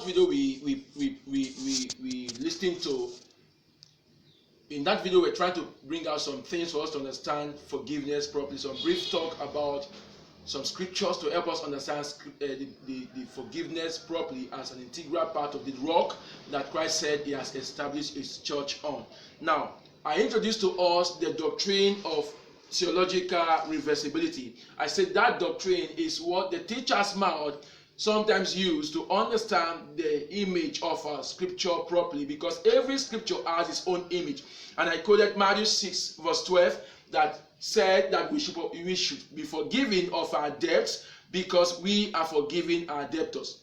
short video we listened to, in that video we're trying to bring out some things for us to understand forgiveness properly, some brief talk about some scriptures to help us understand the forgiveness properly as an integral part of the rock that Christ said he has established his church on. Now, I introduced to us the doctrine of theological reversibility. I said that doctrine is what the teacher's mouth sometimes use to understand the image of a scripture properly, because every scripture has its own image. And I quoted Matthew 6 verse 12 that said that we should be forgiven of our debts because we are forgiving our debtors.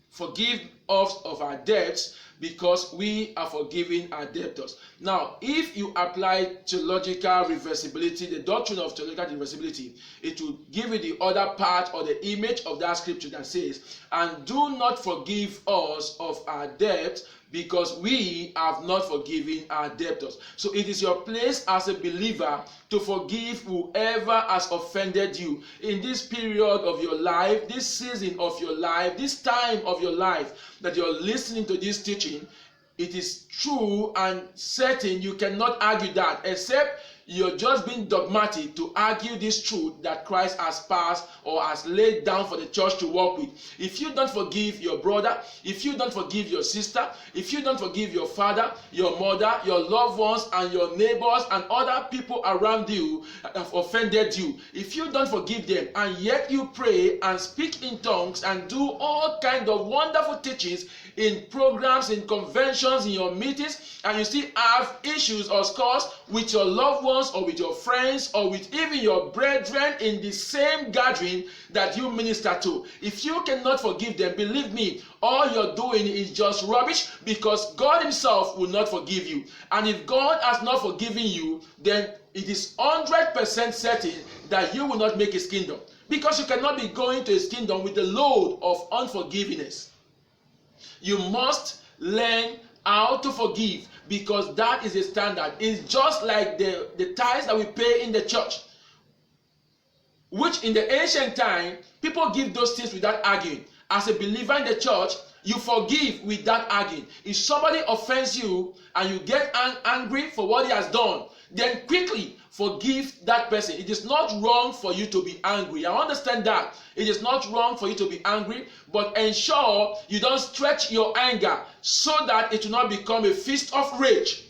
Forgive us of our debts because we are forgiving our debtors. Now, if you apply theological reversibility, the doctrine of theological reversibility, it will give you the other part or the image of that scripture that says, and do not forgive us of our debt because we have not forgiven our debtors. So it is your place as a believer to forgive whoever has offended you in this period of your life, this season of your life, this time of your life that you're listening to this teaching. It is true and certain, you cannot argue that, except you're just being dogmatic to argue this truth that Christ has passed or has laid down for the church to work with. If you don't forgive your brother, if you don't forgive your sister, if you don't forgive your father, your mother, your loved ones, and your neighbors and other people around you that have offended you, if you don't forgive them and yet you pray and speak in tongues and do all kinds of wonderful teachings in programs, in conventions, in your meetings, and you still have issues or scores with your loved ones or with your friends or with even your brethren in the same gathering that you minister to, if you cannot forgive them, believe me, all you're doing is just rubbish, because God himself will not forgive you. And if God has not forgiven you, then it is 100% certain that you will not make his kingdom, because you cannot be going to his kingdom with the load of unforgiveness. You must learn how to forgive, because that is a standard. It's just like the tithes that we pay in the church, which in the ancient time, people give those things without arguing. As a believer in the church, you forgive without arguing. If somebody offends you and you get angry for what he has done, then quickly forgive that person. It is not wrong for you to be angry. I understand that. It is not wrong for you to be angry, but ensure you don't stretch your anger so that it will not become a feast of rage.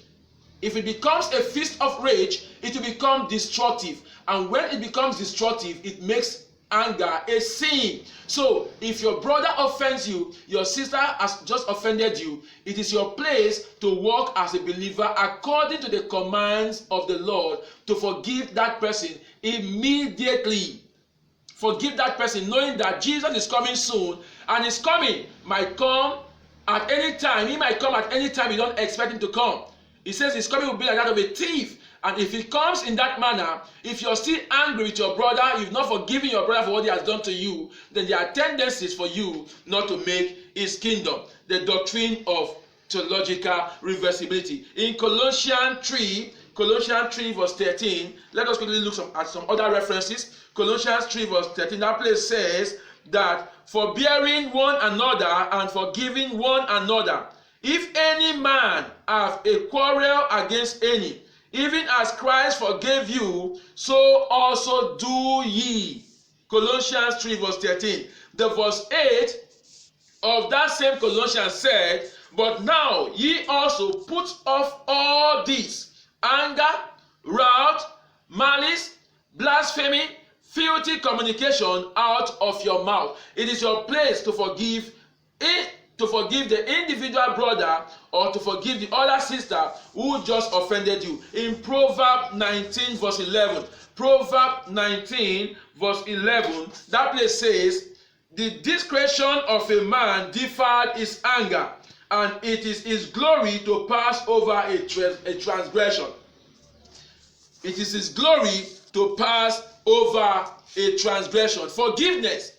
If it becomes a feast of rage, it will become destructive. And when it becomes destructive, it makes anger a sin. So if your brother offends you, your sister has just offended you, it is your place to walk as a believer according to the commands of the Lord to forgive that person immediately. Forgive that person, knowing that Jesus is coming soon, and his coming might come at any time. He might come at any time you don't expect him to come. He says his coming will be like that of a thief. And if he comes in that manner, if you're still angry with your brother, you've not forgiven your brother for what he has done to you, then there are tendencies for you not to make his kingdom. The doctrine of theological reversibility. In Colossians 3 verse 13, let us quickly look at some other references. Colossians 3 verse 13, that place says that forbearing one another and forgiving one another, if any man have a quarrel against any, even as Christ forgave you, so also do ye. Colossians 3 verse 13. The verse 8 of that same Colossians said, but now ye also put off all this: anger, wrath, malice, blasphemy, filthy communication out of your mouth. It is your place to forgive the individual brother or to forgive the other sister who just offended you. In Proverbs 19 verse 11, Proverbs 19 verse 11, that place says, the discretion of a man deferred his anger, and it is his glory to pass over a transgression. It is his glory to pass over a transgression. Forgiveness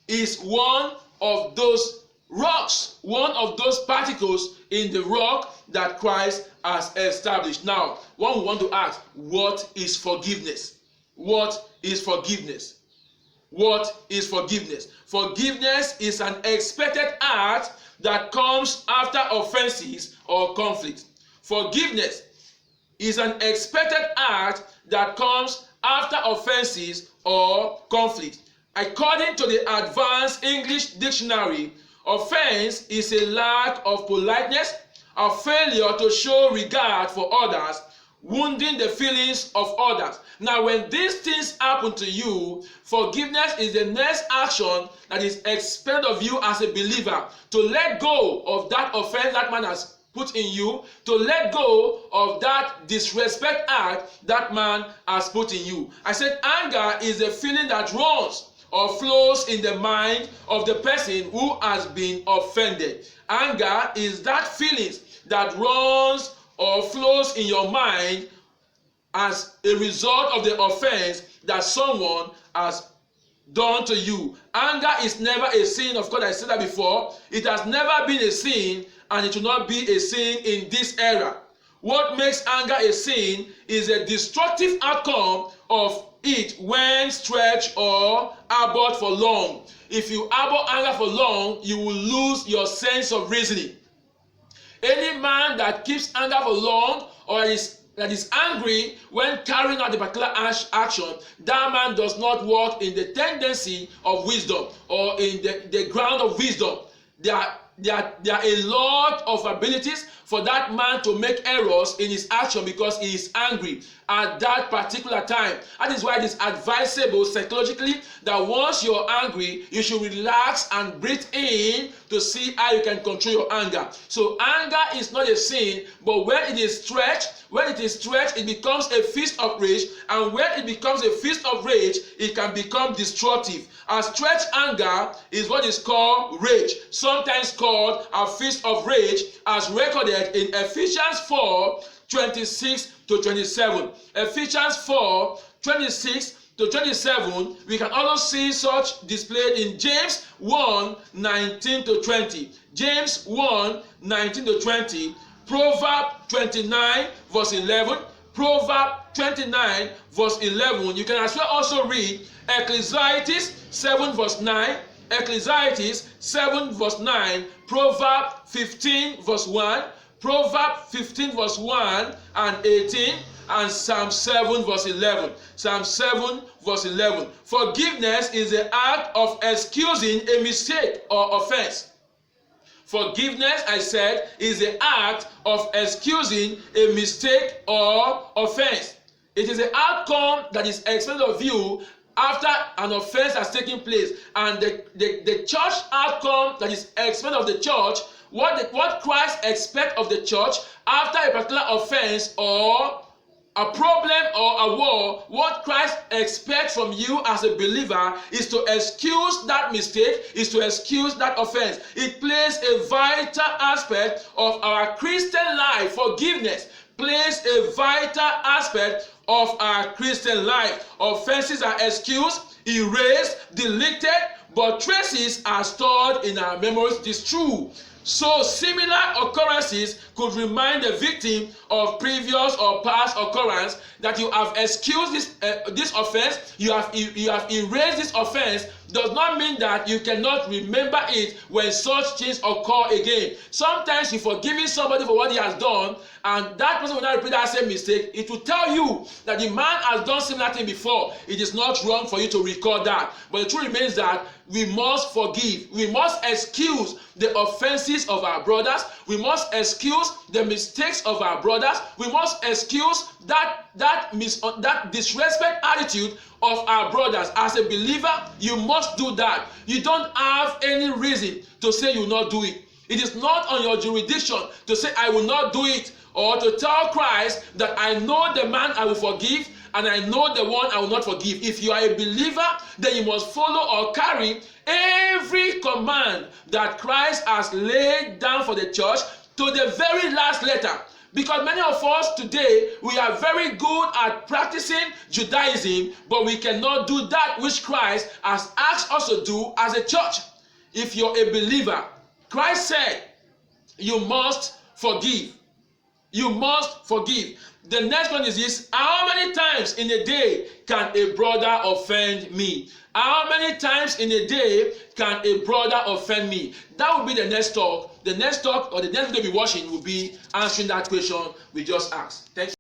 is one of those rocks, one of those particles in the rock that Christ has established. Now, one will want to ask, what is forgiveness? What is forgiveness? What is forgiveness? Forgiveness is an expected act that comes after offenses or conflict. Forgiveness is an expected act that comes after offenses or conflict. According to the Advanced English Dictionary, offense is a lack of politeness, a failure to show regard for others, wounding the feelings of others. Now, when these things happen to you, forgiveness is the next action that is expected of you as a believer, to let go of that offense that man has put in you, to let go of that disrespect act that man has put in you. I said anger is a feeling that runs or flows in the mind of the person who has been offended. Anger is that feeling that runs or flows in your mind as a result of the offense that someone has done to you. Anger is never a sin. Of course, I said that before. It has never been a sin, and it will not be a sin in this era. What makes anger a sin is a destructive outcome of it when stretched or harbored for long. If you harbor anger for long, you will lose your sense of reasoning. Any man that keeps anger for long or that is angry when carrying out a particular action, that man does not walk in the tendency of wisdom or in the ground of wisdom. There are a lot of abilities for that man to make errors in his action because he is angry at that particular time. That is why it is advisable psychologically that once you're angry, you should relax and breathe in to see how you can control your anger. So anger is not a sin, but when it is stretched, it becomes a fist of rage, and when it becomes a fist of rage, it can become destructive. A stretched anger is what is called rage, sometimes called a fist of rage, as recorded in Ephesians 4:26-27. Ephesians 4:26-27. We can also see such displayed in James 1:19-20. James 1:19-20. Proverbs 29:11. Proverbs 29:11. You can as well also read Ecclesiastes 7:9. Ecclesiastes 7:9. Proverbs 15:1. Proverbs 15:1 and 18, and Psalm 7:11. Psalm 7:11. Forgiveness is the act of excusing a mistake or offense. Forgiveness, I said, is the act of excusing a mistake or offense. It is the outcome that is expected of you after an offense has taken place, and the church outcome that is expected of the church, what Christ expects of the church after a particular offense or a problem or a war. What Christ expects from you as a believer is to excuse that mistake, is to excuse that offense. It plays a vital aspect of our Christian life. Forgiveness plays a vital aspect of our Christian life. Offenses are excused, erased, deleted, but traces are stored in our memories. It is true. So similar occurrences could remind the victim of previous or past occurrence that you have excused this offense, you have erased this offense, does not mean that you cannot remember it when such things occur again. Sometimes you're forgiving somebody for what he has done, and that person will not repeat that same mistake. It will tell you that the man has done similar thing before. It is not wrong for you to record that. But the truth remains that we must forgive. We must excuse the offenses of our brothers. We must excuse the mistakes of our brothers. We must excuse that disrespect attitude of our brothers. As a believer, you must do that. You don't have any reason to say you will not do it. It is not on your jurisdiction to say I will not do it, or to tell Christ that I know the man I will forgive and I know the one I will not forgive. If you are a believer, then you must follow or carry every command that Christ has laid down for the church to the very last letter. Because many of us today, we are very good at practicing Judaism, but we cannot do that which Christ has asked us to do as a church. If you're a believer, Christ said you must forgive. You must forgive. The next one is this: how many times in a day can a brother offend me? How many times in a day can a brother offend me? That will be the next talk. The next talk or the next video we'll be watching will be answering that question we just asked. Thank you.